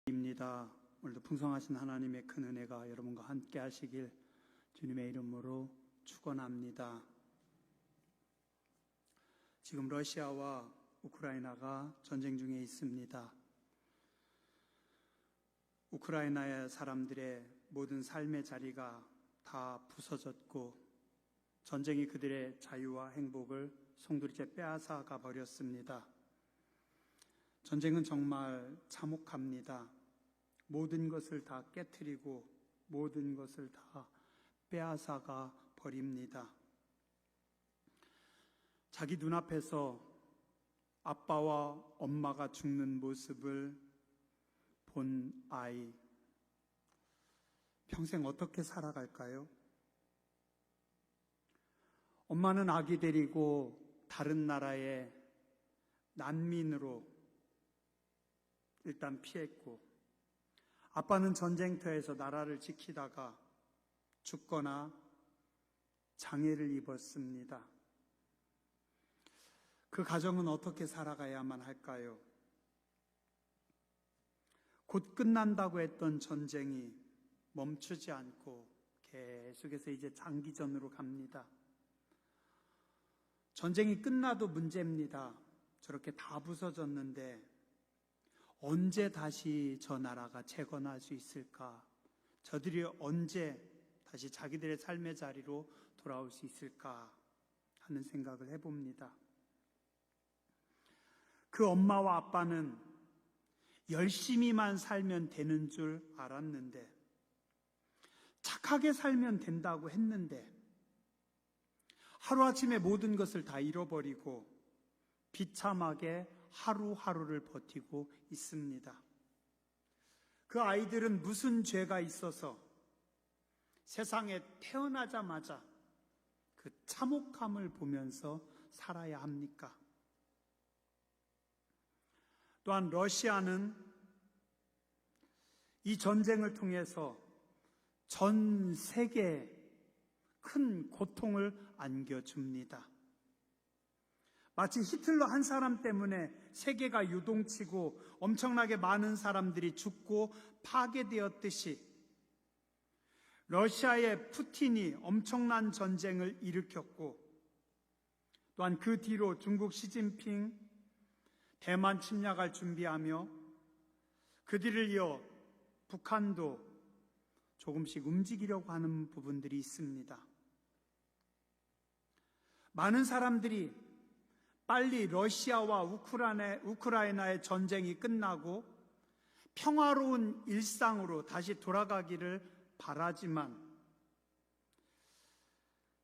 입니다. 오늘도 풍성하신 하나님의 큰 은혜가 여러분과 함께 하시길 주님의 이름으로 축원합니다. 지금 러시아와 우크라이나가 전쟁 중에 있습니다. 우크라이나의 사람들의 모든 삶의 자리가 다 부서졌고 전쟁이 그들의 자유와 행복을 송두리째 빼앗아가 버렸습니다. 전쟁은 정말 참혹합니다. 모든 것을 다 깨트리고 모든 것을 다 빼앗아가 버립니다. 자기 눈앞에서 아빠와 엄마가 죽는 모습을 본 아이, 평생 어떻게 살아갈까요? 엄마는 아기 데리고 다른 나라에 난민으로 일단 피했고, 아빠는 전쟁터에서 나라를 지키다가 죽거나 장애를 입었습니다. 그 가정은 어떻게 살아가야만 할까요? 곧 끝난다고 했던 전쟁이 멈추지 않고 계속해서 이제 장기전으로 갑니다. 전쟁이 끝나도 문제입니다. 저렇게 다 부서졌는데 언제 다시 저 나라가 재건할 수 있을까? 저들이 언제 다시 자기들의 삶의 자리로 돌아올 수 있을까? 하는 생각을 해봅니다. 그 엄마와 아빠는 열심히만 살면 되는 줄 알았는데, 착하게 살면 된다고 했는데, 하루아침에 모든 것을 다 잃어버리고 비참하게 하루하루를 버티고 있습니다. 그 아이들은 무슨 죄가 있어서 세상에 태어나자마자 그 참혹함을 보면서 살아야 합니까? 또한 러시아는 이 전쟁을 통해서 전 세계에 큰 고통을 안겨줍니다. 마치 히틀러 한 사람 때문에 세계가 요동치고 엄청나게 많은 사람들이 죽고 파괴되었듯이 러시아의 푸틴이 엄청난 전쟁을 일으켰고, 또한 그 뒤로 중국 시진핑 대만 침략을 준비하며 그 뒤를 이어 북한도 조금씩 움직이려고 하는 부분들이 있습니다. 많은 사람들이 빨리 러시아와 우크라이나의 전쟁이 끝나고 평화로운 일상으로 다시 돌아가기를 바라지만,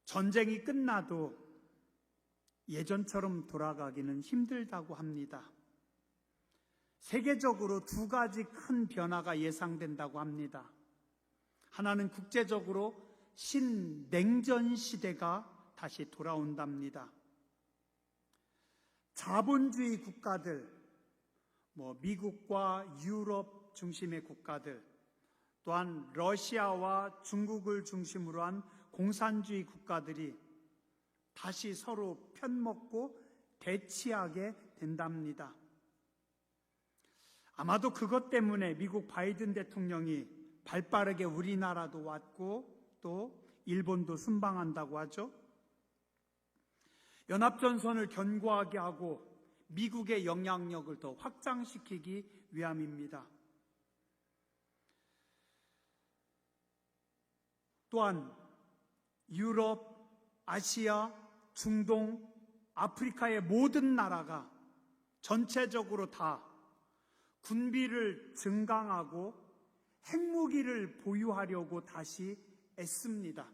전쟁이 끝나도 예전처럼 돌아가기는 힘들다고 합니다. 세계적으로 두 가지 큰 변화가 예상된다고 합니다. 하나는 국제적으로 신냉전 시대가 다시 돌아온답니다. 자본주의 국가들, 미국과 유럽 중심의 국가들, 또한 러시아와 중국을 중심으로 한 공산주의 국가들이 다시 서로 편먹고 대치하게 된답니다. 아마도 그것 때문에 미국 바이든 대통령이 발빠르게 우리나라도 왔고 또 일본도 순방한다고 하죠. 연합전선을 견고하게 하고 미국의 영향력을 더 확장시키기 위함입니다. 또한 유럽, 아시아, 중동, 아프리카의 모든 나라가 전체적으로 다 군비를 증강하고 핵무기를 보유하려고 다시 애씁니다.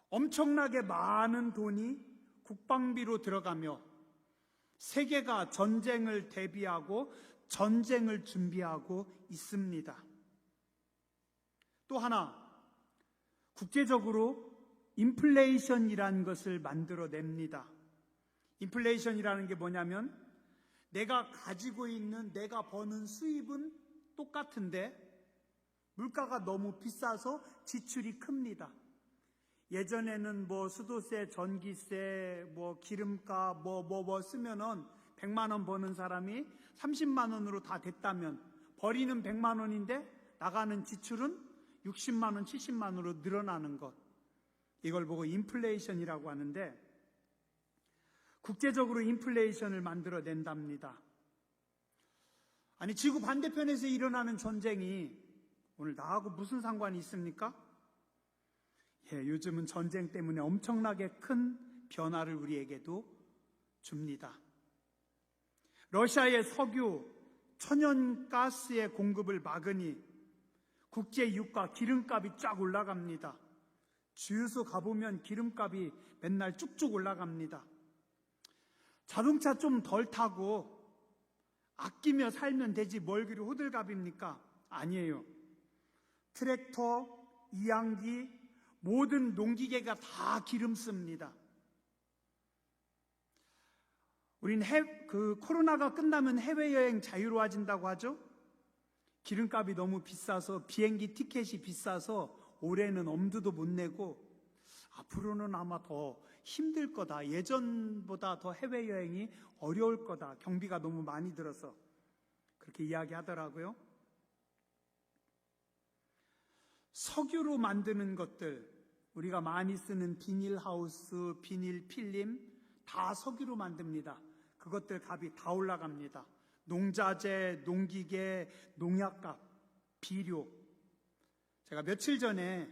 엄청나게 많은 돈이 국방비로 들어가며 세계가 전쟁을 대비하고 전쟁을 준비하고 있습니다. 또 하나, 국제적으로 인플레이션이라는 것을 만들어냅니다. 인플레이션이라는 게 뭐냐면, 내가 가지고 있는, 내가 버는 수입은 똑같은데 물가가 너무 비싸서 지출이 큽니다. 예전에는 수도세, 전기세, 기름값, 쓰면은 100만 원 버는 사람이 30만 원으로 다 됐다면 벌이는 100만 원인데 나가는 지출은 60만 원, 70만 원으로 늘어나는 것. 이걸 보고 인플레이션이라고 하는데, 국제적으로 인플레이션을 만들어낸답니다. 아니, 지구 반대편에서 일어나는 전쟁이 오늘 나하고 무슨 상관이 있습니까? 요즘은 전쟁 때문에 엄청나게 큰 변화를 우리에게도 줍니다. 러시아의 석유, 천연가스의 공급을 막으니 국제 유가, 기름값이 쫙 올라갑니다. 주유소 가보면 기름값이 맨날 쭉쭉 올라갑니다. 자동차 좀 덜 타고 아끼며 살면 되지 뭘 그리 호들갑입니까? 아니에요. 트랙터, 이양기, 모든 농기계가 다 기름 씁니다. 우린 코로나가 끝나면 해외여행 자유로워진다고 하죠? 기름값이 너무 비싸서, 비행기 티켓이 비싸서 올해는 엄두도 못 내고 앞으로는 아마 더 힘들 거다. 예전보다 더 해외여행이 어려울 거다. 경비가 너무 많이 들어서 그렇게 이야기하더라고요. 석유로 만드는 것들, 우리가 많이 쓰는 비닐하우스, 비닐필름 다 석유로 만듭니다. 그것들 값이 다 올라갑니다. 농자재, 농기계, 농약값, 비료. 제가 며칠 전에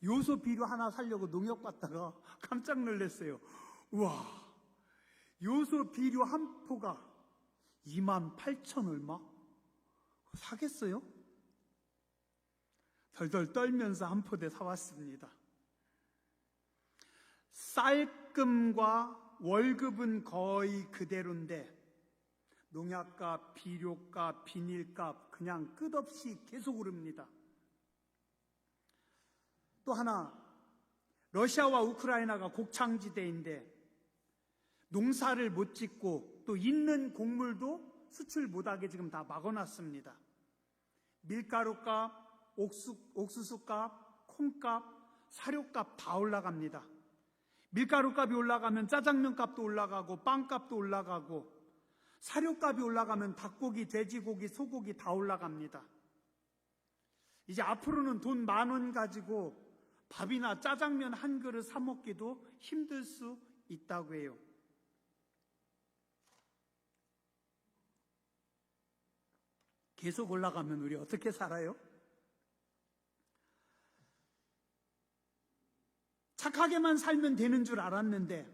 요소 비료 하나 사려고 농협 갔다가 깜짝 놀랐어요. 우와, 요소 비료 한 포가 28,000 얼마? 사겠어요? 덜덜 떨면서 한 포대 사왔습니다. 쌀금과 월급은 거의 그대로인데 농약값, 비료값, 비닐값 그냥 끝없이 계속 오릅니다. 또 하나, 러시아와 우크라이나가 곡창지대인데 농사를 못 짓고 또 있는 곡물도 수출 못하게 지금 다 막아놨습니다. 밀가루값, 옥수수값, 콩값, 사료값 다 올라갑니다. 밀가루값이 올라가면 짜장면 값도 올라가고 빵값도 올라가고, 사료값이 올라가면 닭고기, 돼지고기, 소고기 다 올라갑니다. 이제 앞으로는 돈 10,000원 가지고 밥이나 짜장면 한 그릇 사 먹기도 힘들 수 있다고 해요. 계속 올라가면 우리 어떻게 살아요? 착하게만 살면 되는 줄 알았는데,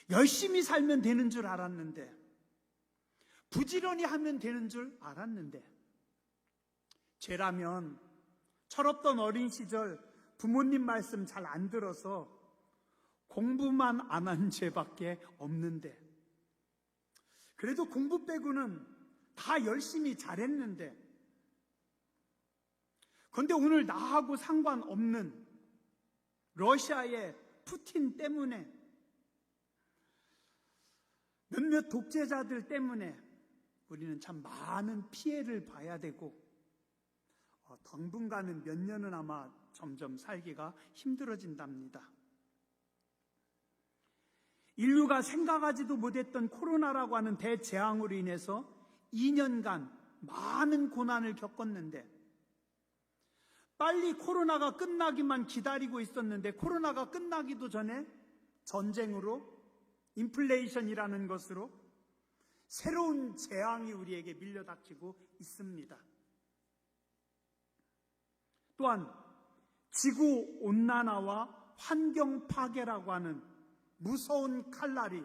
열심히 살면 되는 줄 알았는데, 부지런히 하면 되는 줄 알았는데, 죄라면 철없던 어린 시절 부모님 말씀 잘 안 들어서 공부만 안 한 죄밖에 없는데, 그래도 공부 빼고는 다 열심히 잘했는데, 그런데 오늘 나하고 상관없는 러시아의 푸틴 때문에, 몇몇 독재자들 때문에 우리는 참 많은 피해를 봐야 되고, 당분간은 몇 년은 아마 점점 살기가 힘들어진답니다. 인류가 생각하지도 못했던 코로나라고 하는 대재앙으로 인해서 2년간 많은 고난을 겪었는데, 빨리 코로나가 끝나기만 기다리고 있었는데 코로나가 끝나기도 전에 전쟁으로, 인플레이션이라는 것으로 새로운 재앙이 우리에게 밀려닥치고 있습니다. 또한 지구온난화와 환경 파괴라고 하는 무서운 칼날이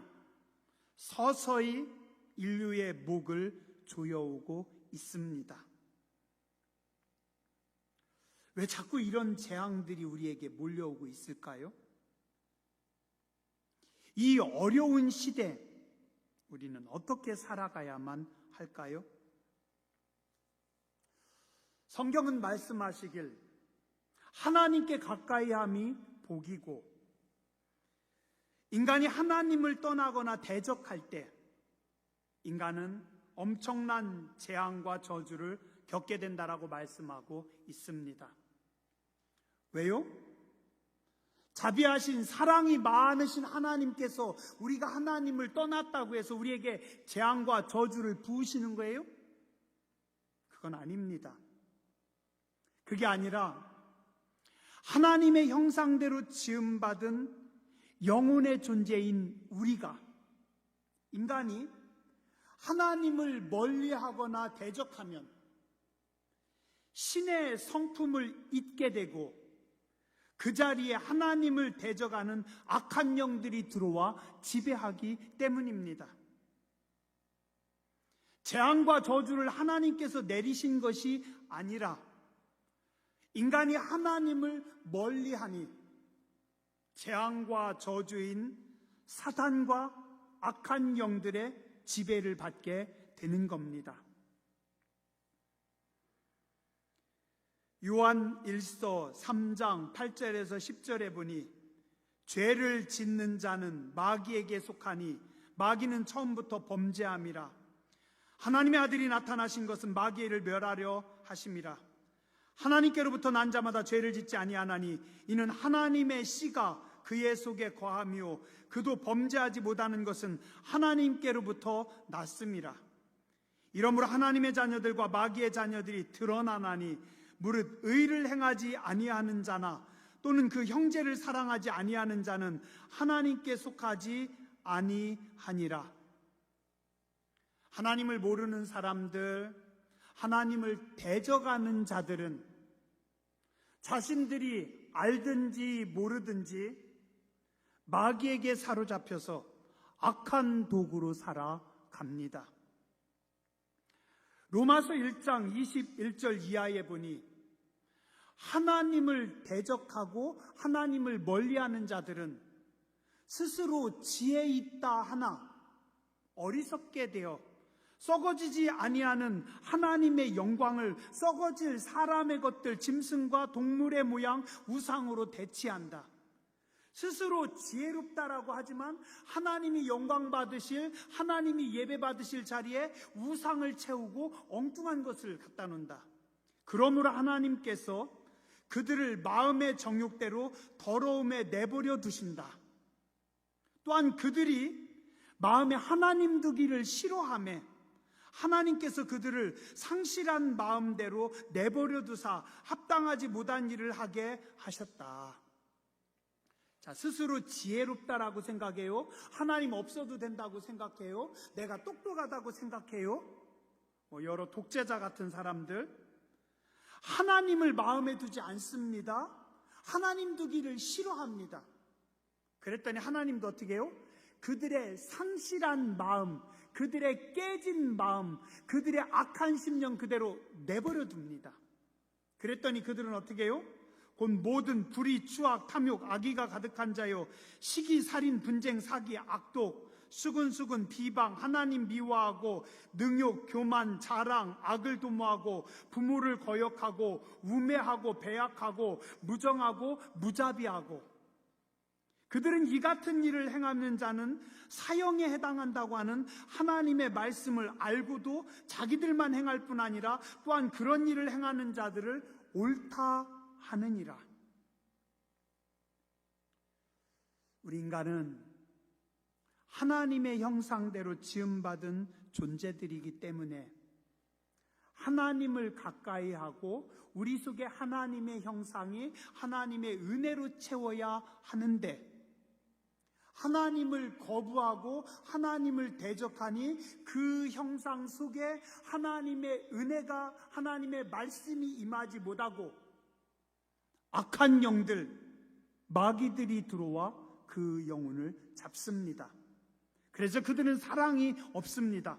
서서히 인류의 목을 조여오고 있습니다. 왜 자꾸 이런 재앙들이 우리에게 몰려오고 있을까요? 이 어려운 시대, 우리는 어떻게 살아가야만 할까요? 성경은 말씀하시길 하나님께 가까이함이 복이고, 인간이 하나님을 떠나거나 대적할 때 인간은 엄청난 재앙과 저주를 겪게 된다라고 말씀하고 있습니다. 왜요? 자비하신 사랑이 많으신 하나님께서 우리가 하나님을 떠났다고 해서 우리에게 재앙과 저주를 부으시는 거예요? 그건 아닙니다. 그게 아니라 하나님의 형상대로 지음받은 영혼의 존재인 우리가, 인간이 하나님을 멀리하거나 대적하면 신의 성품을 잊게 되고 그 자리에 하나님을 대적하는 악한 영들이 들어와 지배하기 때문입니다. 재앙과 저주를 하나님께서 내리신 것이 아니라 인간이 하나님을 멀리하니 재앙과 저주인 사단과 악한 영들의 지배를 받게 되는 겁니다. 요한 1서 3장 8절에서 10절에 보니 죄를 짓는 자는 마귀에게 속하니 마귀는 처음부터 범죄함이라. 하나님의 아들이 나타나신 것은 마귀를 멸하려 하심이라. 하나님께로부터 난 자마다 죄를 짓지 아니하나니 이는 하나님의 씨가 그의 속에 거하며 그도 범죄하지 못하는 것은 하나님께로부터 났음이라. 이러므로 하나님의 자녀들과 마귀의 자녀들이 드러나나니 무릇 의를 행하지 아니하는 자나 또는 그 형제를 사랑하지 아니하는 자는 하나님께 속하지 아니하니라. 하나님을 모르는 사람들, 하나님을 대적하는 자들은 자신들이 알든지 모르든지 마귀에게 사로잡혀서 악한 도구로 살아갑니다. 로마서 1장 21절 이하에 보니 하나님을 대적하고 하나님을 멀리하는 자들은 스스로 지혜 있다 하나 어리석게 되어 썩어지지 아니하는 하나님의 영광을 썩어질 사람의 것들, 짐승과 동물의 모양, 우상으로 대치한다. 스스로 지혜롭다라고 하지만 하나님이 영광 받으실, 하나님이 예배 받으실 자리에 우상을 채우고 엉뚱한 것을 갖다 놓는다. 그러므로 하나님께서 그들을 마음의 정욕대로 더러움에 내버려 두신다. 또한 그들이 마음에 하나님 두기를 싫어하며 하나님께서 그들을 상실한 마음대로 내버려 두사 합당하지 못한 일을 하게 하셨다. 자, 스스로 지혜롭다라고 생각해요? 하나님 없어도 된다고 생각해요? 내가 똑똑하다고 생각해요? 여러 독재자 같은 사람들, 하나님을 마음에 두지 않습니다. 하나님 두기를 싫어합니다. 그랬더니 하나님도 어떻게 해요? 그들의 상실한 마음, 그들의 깨진 마음, 그들의 악한 심령 그대로 내버려 둡니다. 그랬더니 그들은 어떻게 해요? 곧 모든 불의, 추악, 탐욕, 악의가 가득한 자요, 시기, 살인, 분쟁, 사기, 악독, 수근수근, 비방, 하나님 미워하고 능욕, 교만, 자랑, 악을 도모하고 부모를 거역하고 우매하고 배약하고 무정하고 무자비하고. 그들은 이 같은 일을 행하는 자는 사형에 해당한다고 하는 하나님의 말씀을 알고도 자기들만 행할 뿐 아니라 또한 그런 일을 행하는 자들을 옳다 하느니라. 우리 인간은 하나님의 형상대로 지음받은 존재들이기 때문에 하나님을 가까이 하고 우리 속에 하나님의 형상이 하나님의 은혜로 채워야 하는데, 하나님을 거부하고 하나님을 대적하니 그 형상 속에 하나님의 은혜가, 하나님의 말씀이 임하지 못하고 악한 영들, 마귀들이 들어와 그 영혼을 잡습니다. 그래서 그들은 사랑이 없습니다.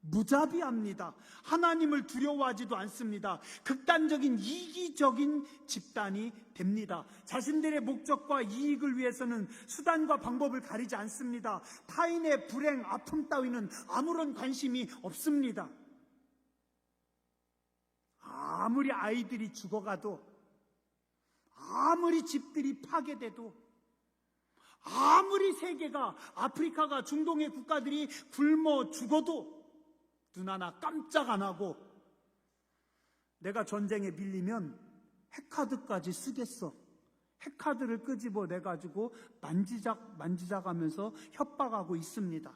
무자비합니다. 하나님을 두려워하지도 않습니다. 극단적인 이기적인 집단이 됩니다. 자신들의 목적과 이익을 위해서는 수단과 방법을 가리지 않습니다. 타인의 불행, 아픔 따위는 아무런 관심이 없습니다. 아무리 아이들이 죽어가도, 아무리 집들이 파괴돼도, 아무리 세계가, 아프리카가, 중동의 국가들이 굶어 죽어도 눈 하나 깜짝 안 하고, 내가 전쟁에 밀리면 핵카드까지 쓰겠어, 핵카드를 끄집어 내가지고 만지작 하면서 협박하고 있습니다.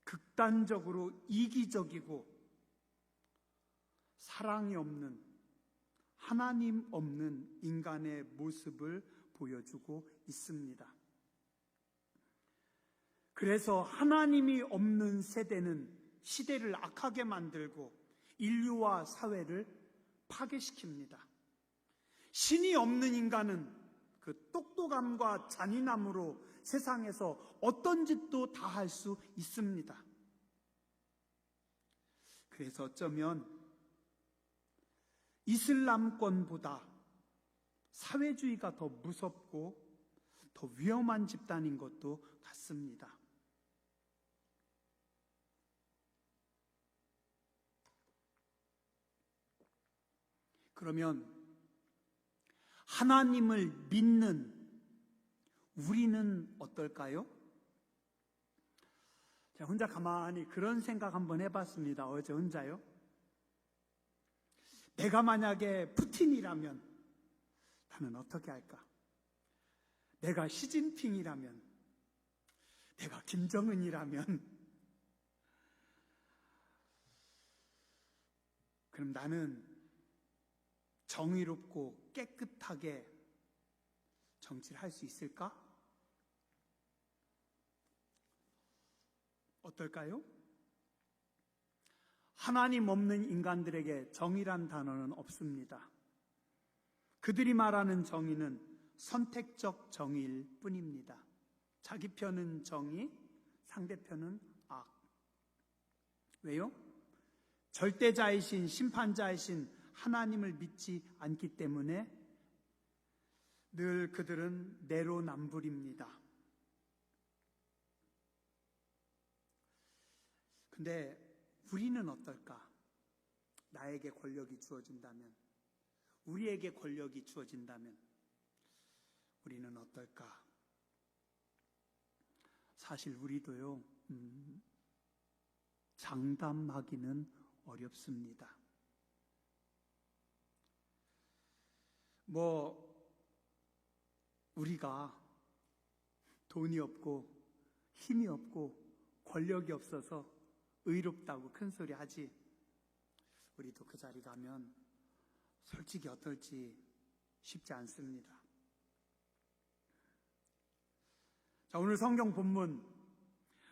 극단적으로 이기적이고 사랑이 없는, 하나님 없는 인간의 모습을 보여주고 있습니다. 그래서 하나님이 없는 세대는 시대를 악하게 만들고 인류와 사회를 파괴시킵니다. 신이 없는 인간은 그 똑똑함과 잔인함으로 세상에서 어떤 짓도 다 할 수 있습니다. 그래서 어쩌면 이슬람권보다 사회주의가 더 무섭고 더 위험한 집단인 것도 같습니다. 그러면 하나님을 믿는 우리는 어떨까요? 제가 혼자 가만히 그런 생각 한번 해봤습니다. 어제 혼자요. 내가 만약에 푸틴이라면 나는 어떻게 할까? 내가 시진핑이라면, 내가 김정은이라면, 그럼 나는 정의롭고 깨끗하게 정치를 할 수 있을까? 어떨까요? 하나님 없는 인간들에게 정의란 단어는 없습니다. 그들이 말하는 정의는 선택적 정의일 뿐입니다. 자기 편은 정의, 상대편은 악. 왜요? 절대자이신 심판자이신 하나님을 믿지 않기 때문에 늘 그들은 내로남불입니다. 근데 우리는 어떨까? 나에게 권력이 주어진다면, 우리에게 권력이 주어진다면 우리는 어떨까? 사실 우리도요, 장담하기는 어렵습니다. 우리가 돈이 없고 힘이 없고 권력이 없어서 의롭다고 큰소리 하지, 우리도 그 자리 가면 솔직히 어떨지 쉽지 않습니다. 자, 오늘 성경 본문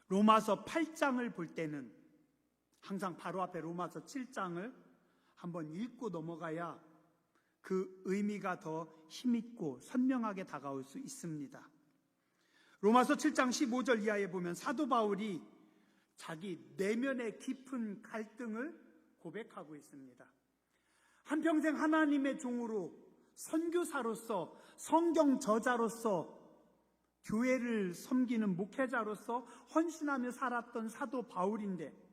로마서 8장을 볼 때는 항상 바로 앞에 로마서 7장을 한번 읽고 넘어가야 그 의미가 더 힘있고 선명하게 다가올 수 있습니다. 로마서 7장 15절 이하에 보면 사도 바울이 자기 내면의 깊은 갈등을 고백하고 있습니다. 한평생 하나님의 종으로, 선교사로서, 성경 저자로서, 교회를 섬기는 목회자로서 헌신하며 살았던 사도 바울인데,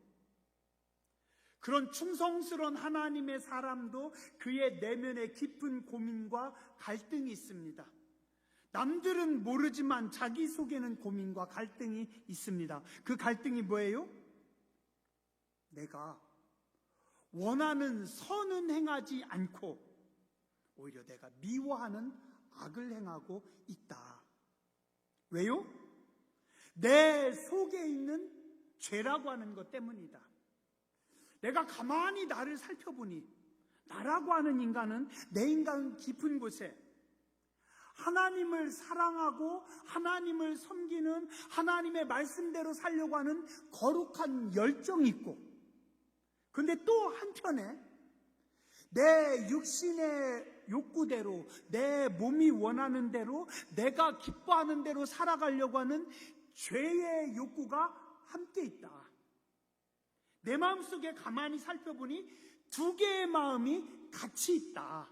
그런 충성스러운 하나님의 사람도 그의 내면에 깊은 고민과 갈등이 있습니다. 남들은 모르지만 자기 속에는 고민과 갈등이 있습니다. 그 갈등이 뭐예요? 내가 원하는 선은 행하지 않고 오히려 내가 미워하는 악을 행하고 있다. 왜요? 내 속에 있는 죄라고 하는 것 때문이다. 내가 가만히 나를 살펴보니 나라고 하는 인간은, 내 인간 깊은 곳에 하나님을 사랑하고 하나님을 섬기는, 하나님의 말씀대로 살려고 하는 거룩한 열정이 있고, 근데 또 한편에 내 육신의 욕구대로, 내 몸이 원하는 대로, 내가 기뻐하는 대로 살아가려고 하는 죄의 욕구가 함께 있다. 내 마음속에 가만히 살펴보니 두 개의 마음이 같이 있다.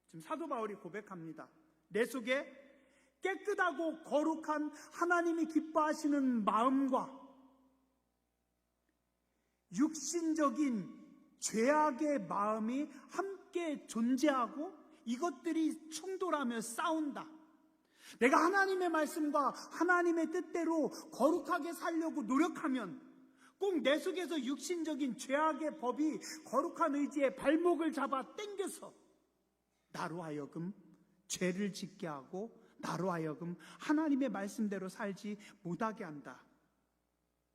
지금 사도 바울이 고백합니다. 내 속에 깨끗하고 거룩한 하나님이 기뻐하시는 마음과 육신적인 죄악의 마음이 함께 존재하고 이것들이 충돌하며 싸운다. 내가 하나님의 말씀과 하나님의 뜻대로 거룩하게 살려고 노력하면 꼭 내 속에서 육신적인 죄악의 법이 거룩한 의지의 발목을 잡아 당겨서 나로 하여금 죄를 짓게 하고 나로 하여금 하나님의 말씀대로 살지 못하게 한다.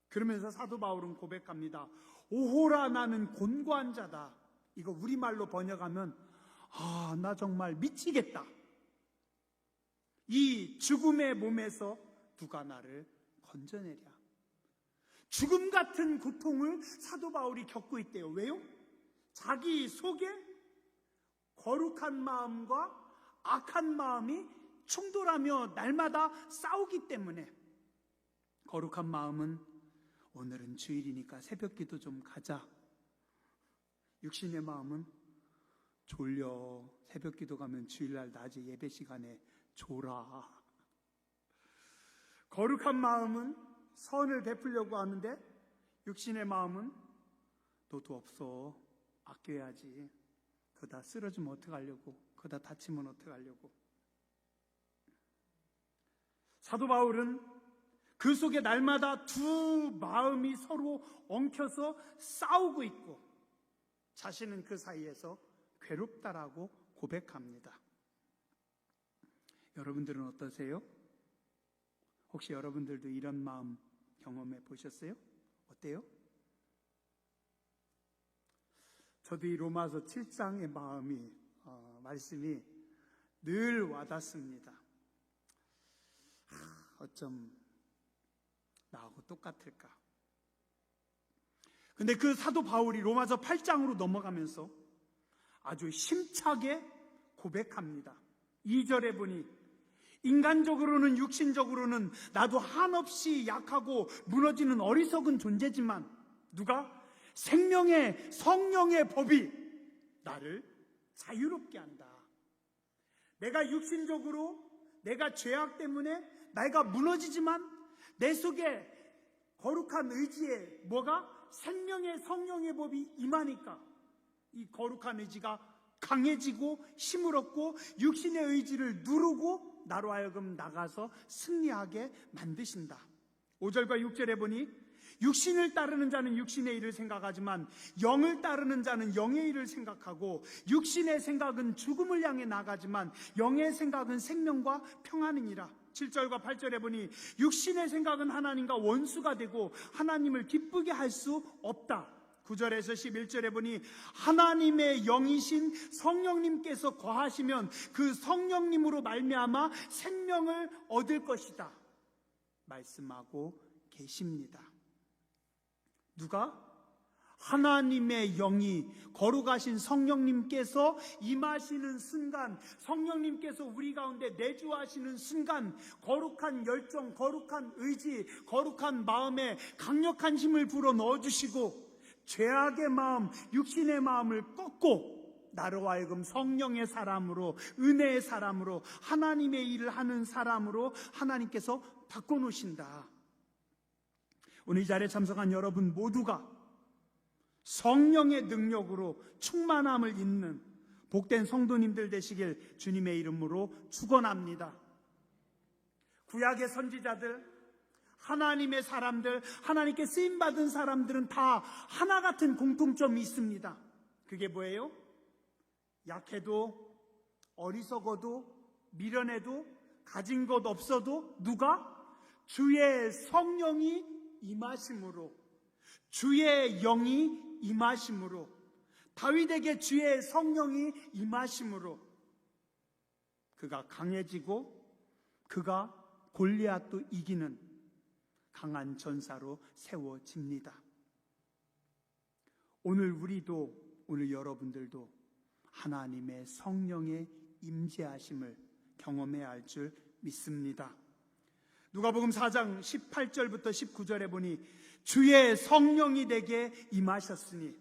그러면서 사도 바울은 고백합니다. 오호라, 나는 곤고한 자다. 이거 우리말로 번역하면 나 정말 미치겠다. 이 죽음의 몸에서 누가 나를 건져내랴. 죽음 같은 고통을 사도 바울이 겪고 있대요. 왜요? 자기 속에 거룩한 마음과 악한 마음이 충돌하며 날마다 싸우기 때문에. 거룩한 마음은 오늘은 주일이니까 새벽기도 좀 가자. 육신의 마음은 졸려. 새벽기도 가면 주일날 낮에 예배 시간에 졸아. 거룩한 마음은 선을 베풀려고 하는데 육신의 마음은 너도 없어. 아껴야지. 그러다 쓰러지면 어떡하려고. 그러다 다치면 어떡하려고. 사도 바울은 그 속에 날마다 두 마음이 서로 엉켜서 싸우고 있고 자신은 그 사이에서 괴롭다라고 고백합니다. 여러분들은 어떠세요? 혹시 여러분들도 이런 마음 경험해 보셨어요? 어때요? 저도 이 로마서 7장의 말씀이 늘 와닿습니다. 어쩜 나하고 똑같을까? 근데 그 사도 바울이 로마서 8장으로 넘어가면서 아주 힘차게 고백합니다. 2절에 보니 인간적으로는 육신적으로는 나도 한없이 약하고 무너지는 어리석은 존재지만 누가? 생명의 성령의 법이 나를 자유롭게 한다. 내가 육신적으로 내가 죄악 때문에 내가 무너지지만 내 속에 거룩한 의지에 뭐가? 생명의 성령의 법이 임하니까 이 거룩한 의지가 강해지고 힘을 얻고 육신의 의지를 누르고 나로 하여금 나가서 승리하게 만드신다. 5절과 6절에 보니 육신을 따르는 자는 육신의 일을 생각하지만 영을 따르는 자는 영의 일을 생각하고 육신의 생각은 죽음을 향해 나가지만 영의 생각은 생명과 평안이니라. 7절과 8절에 보니 육신의 생각은 하나님과 원수가 되고 하나님을 기쁘게 할 수 없다. 9절에서 11절에 보니 하나님의 영이신 성령님께서 거하시면 그 성령님으로 말미암아 생명을 얻을 것이다 말씀하고 계십니다. 누가? 하나님의 영이 거룩하신 성령님께서 임하시는 순간, 성령님께서 우리 가운데 내주하시는 순간 거룩한 열정, 거룩한 의지, 거룩한 마음에 강력한 힘을 불어 넣어주시고 죄악의 마음, 육신의 마음을 꺾고 나로 하여금 성령의 사람으로, 은혜의 사람으로, 하나님의 일을 하는 사람으로 하나님께서 바꿔놓으신다. 오늘 이 자리에 참석한 여러분 모두가 성령의 능력으로 충만함을 잇는 복된 성도님들 되시길 주님의 이름으로 축원합니다. 구약의 선지자들, 하나님의 사람들, 하나님께 쓰임받은 사람들은 다 하나 같은 공통점이 있습니다. 그게 뭐예요? 약해도, 어리석어도, 미련해도, 가진 것 없어도 누가? 주의 성령이 임하심으로, 주의 영이 임하심으로, 다윗에게 주의 성령이 임하심으로 그가 강해지고 그가 골리앗도 이기는 강한 전사로 세워집니다. 오늘 우리도, 오늘 여러분들도 하나님의 성령의 임재하심을 경험해야 할 줄 믿습니다. 누가복음 4장 18절부터 19절에 보니 주의 성령이 내게 임하셨으니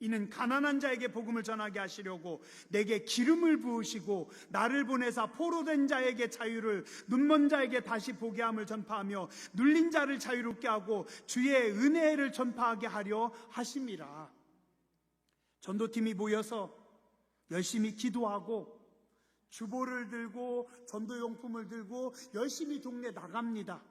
이는 가난한 자에게 복음을 전하게 하시려고 내게 기름을 부으시고 나를 보내사 포로된 자에게 자유를, 눈먼 자에게 다시 보게 함을 전파하며 눌린 자를 자유롭게 하고 주의 은혜를 전파하게 하려 하심이라. 전도팀이 모여서 열심히 기도하고 주보를 들고 전도용품을 들고 열심히 동네 나갑니다.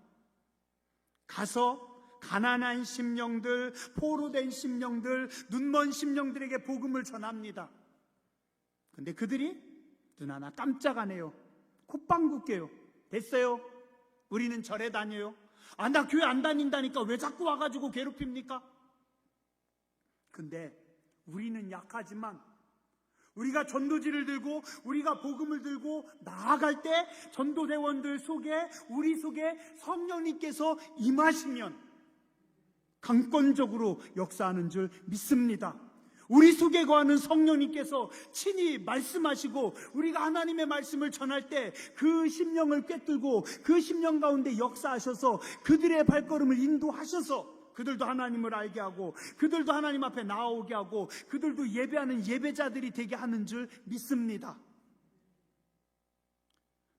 가서 가난한 심령들, 포로된 심령들, 눈먼 심령들에게 복음을 전합니다. 근데 그들이 눈 하나 깜짝 안 해요. 콧방귀 껴요. 됐어요. 우리는 절에 다녀요. 나 교회 안 다닌다니까 왜 자꾸 와가지고 괴롭힙니까? 근데 우리는 약하지만 우리가 전도지를 들고 우리가 복음을 들고 나아갈 때 전도대원들 속에 우리 속에 성령님께서 임하시면 강권적으로 역사하는 줄 믿습니다. 우리 속에 거하는 성령님께서 친히 말씀하시고 우리가 하나님의 말씀을 전할 때 그 심령을 꿰뚫고 그 심령 가운데 역사하셔서 그들의 발걸음을 인도하셔서 그들도 하나님을 알게 하고 그들도 하나님 앞에 나오게 하고 그들도 예배하는 예배자들이 되게 하는 줄 믿습니다.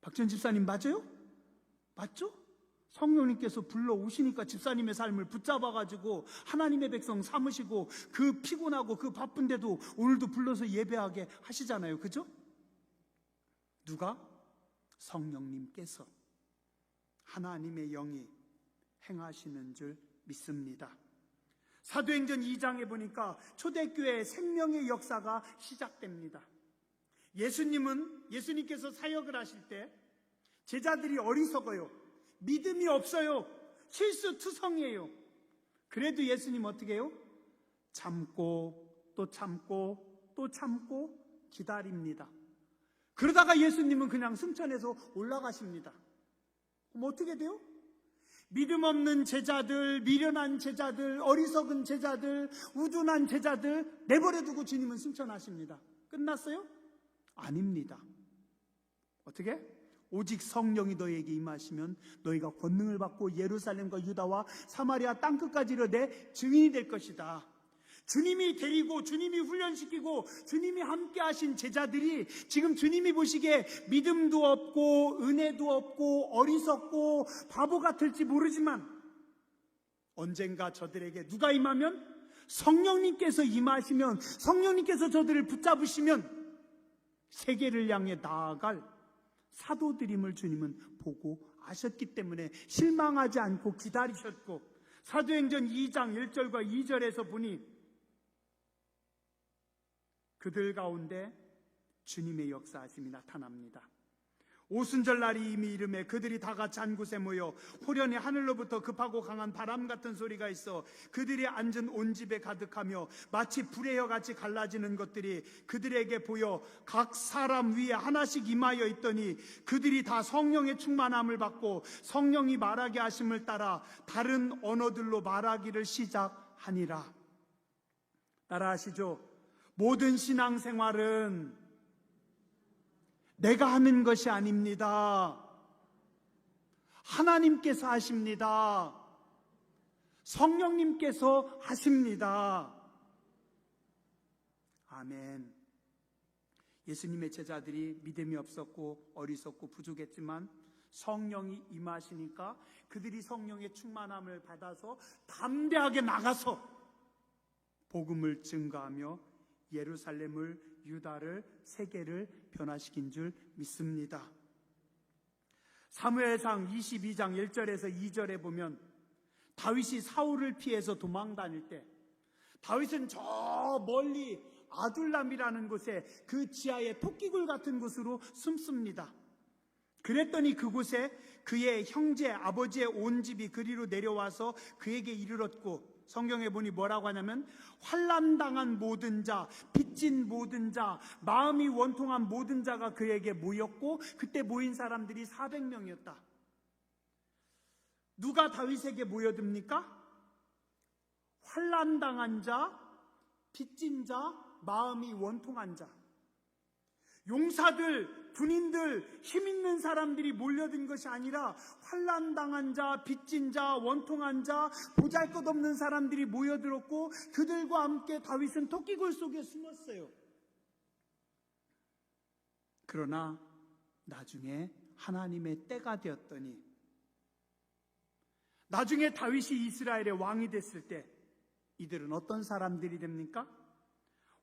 박전 집사님 맞아요? 맞죠? 성령님께서 불러오시니까 집사님의 삶을 붙잡아가지고 하나님의 백성 삼으시고 그 피곤하고 그 바쁜데도 오늘도 불러서 예배하게 하시잖아요. 그죠? 누가? 성령님께서 하나님의 영이 행하시는 줄 믿습니다. 사도행전 2장에 보니까 초대교회 생명의 역사가 시작됩니다. 예수님께서 사역을 하실 때 제자들이 어리석어요. 믿음이 없어요. 실수투성이에요. 그래도 예수님 어떻게 해요? 참고 또 참고 또 참고 기다립니다. 그러다가 예수님은 그냥 승천해서 올라가십니다. 그럼 어떻게 돼요? 믿음 없는 제자들, 미련한 제자들, 어리석은 제자들, 우둔한 제자들 내버려두고 주님은 승천하십니다. 끝났어요? 아닙니다. 어떻게? 오직 성령이 너희에게 임하시면 너희가 권능을 받고 예루살렘과 유다와 사마리아 땅끝까지 이르되 증인이 될 것이다. 주님이 데리고 주님이 훈련시키고 주님이 함께 하신 제자들이 지금 주님이 보시기에 믿음도 없고 은혜도 없고 어리석고 바보 같을지 모르지만 언젠가 저들에게 누가 임하면 성령님께서 임하시면 성령님께서 저들을 붙잡으시면 세계를 향해 나아갈 사도들임을 주님은 보고 아셨기 때문에 실망하지 않고 기다리셨고 사도행전 2장 1절과 2절에서 보니 그들 가운데 주님의 역사하심이 나타납니다. 오순절 날이 이미 이름에 그들이 다 같이 한 곳에 모여 호련히 하늘로부터 급하고 강한 바람 같은 소리가 있어 그들이 앉은 온 집에 가득하며 마치 불의 혀같이 갈라지는 것들이 그들에게 보여 각 사람 위에 하나씩 임하여 있더니 그들이 다 성령의 충만함을 받고 성령이 말하게 하심을 따라 다른 언어들로 말하기를 시작하니라. 따라하시죠. 모든 신앙생활은 내가 하는 것이 아닙니다. 하나님께서 하십니다. 성령님께서 하십니다. 아멘. 예수님의 제자들이 믿음이 없었고 어리석고 부족했지만 성령이 임하시니까 그들이 성령의 충만함을 받아서 담대하게 나가서 복음을 증거하며 예루살렘을, 유다를, 세계를 변화시킨 줄 믿습니다. 사무엘상 22장 1절에서 2절에 보면 다윗이 사울을 피해서 도망 다닐 때 다윗은 저 멀리 아둘람이라는 곳에 그 지하에 토끼굴 같은 곳으로 숨습니다. 그랬더니 그곳에 그의 형제 아버지의 온 집이 그리로 내려와서 그에게 이르렀고 성경에 보니 뭐라고 하냐면 환난당한 모든 자, 빚진 모든 자, 마음이 원통한 모든 자가 그에게 모였고 그때 모인 사람들이 400명이었다. 누가 다윗에게 모여듭니까? 환난당한 자, 빚진 자, 마음이 원통한 자. 용사들, 군인들, 힘있는 사람들이 몰려든 것이 아니라 환난당한 자, 빚진 자, 원통한 자, 보잘것없는 사람들이 모여들었고 그들과 함께 다윗은 토끼굴 속에 숨었어요. 그러나 나중에 하나님의 때가 되었더니 나중에 다윗이 이스라엘의 왕이 됐을 때 이들은 어떤 사람들이 됩니까?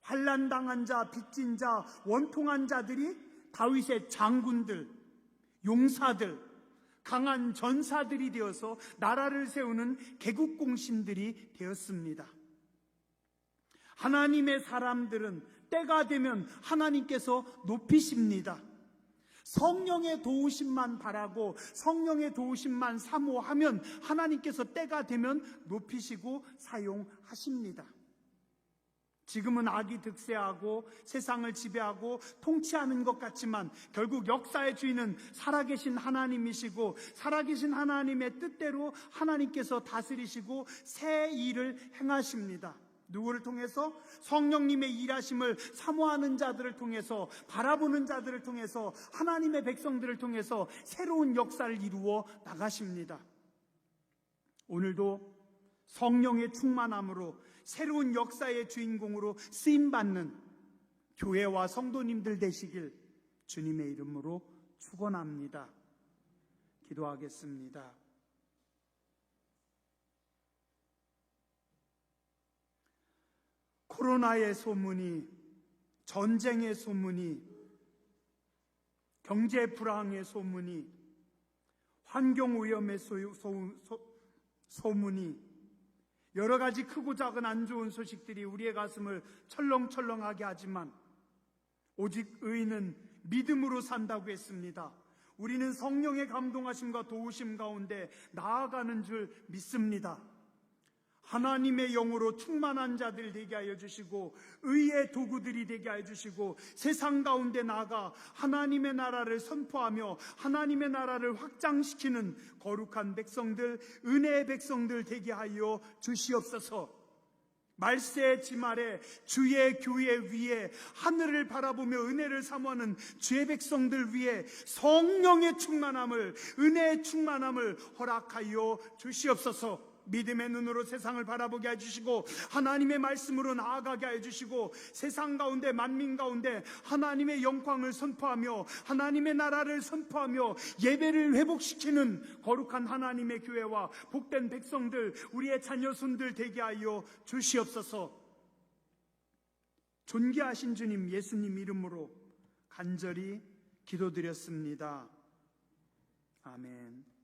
환난당한 자, 빚진 자, 원통한 자들이 다윗의 장군들, 용사들, 강한 전사들이 되어서 나라를 세우는 개국공신들이 되었습니다. 하나님의 사람들은 때가 되면 하나님께서 높이십니다. 성령의 도우심만 바라고 성령의 도우심만 사모하면 하나님께서 때가 되면 높이시고 사용하십니다. 지금은 악이 득세하고 세상을 지배하고 통치하는 것 같지만 결국 역사의 주인은 살아계신 하나님이시고 살아계신 하나님의 뜻대로 하나님께서 다스리시고 새 일을 행하십니다. 누구를 통해서? 성령님의 일하심을 사모하는 자들을 통해서, 바라보는 자들을 통해서, 하나님의 백성들을 통해서 새로운 역사를 이루어 나가십니다. 오늘도 성령의 충만함으로 새로운 역사의 주인공으로 쓰임받는 교회와 성도님들 되시길 주님의 이름으로 축원합니다. 기도하겠습니다. 코로나의 소문이, 전쟁의 소문이, 경제 불황의 소문이, 환경 오염의 소문이, 여러 가지 크고 작은 안 좋은 소식들이 우리의 가슴을 철렁철렁하게 하지만 오직 의인은 믿음으로 산다고 했습니다. 우리는 성령의 감동하심과 도우심 가운데 나아가는 줄 믿습니다. 하나님의 영으로 충만한 자들 되게 하여 주시고 의의 도구들이 되게 하여 주시고 세상 가운데 나아가 하나님의 나라를 선포하며 하나님의 나라를 확장시키는 거룩한 백성들, 은혜의 백성들 되게 하여 주시옵소서. 말세 지말에 주의 교회 위에 하늘을 바라보며 은혜를 사모하는 주의 백성들 위에 성령의 충만함을, 은혜의 충만함을 허락하여 주시옵소서. 믿음의 눈으로 세상을 바라보게 해주시고 하나님의 말씀으로 나아가게 해주시고 세상 가운데 만민 가운데 하나님의 영광을 선포하며 하나님의 나라를 선포하며 예배를 회복시키는 거룩한 하나님의 교회와 복된 백성들, 우리의 자녀손들 되게 하여 주시옵소서. 존귀하신 주님 예수님 이름으로 간절히 기도드렸습니다. 아멘.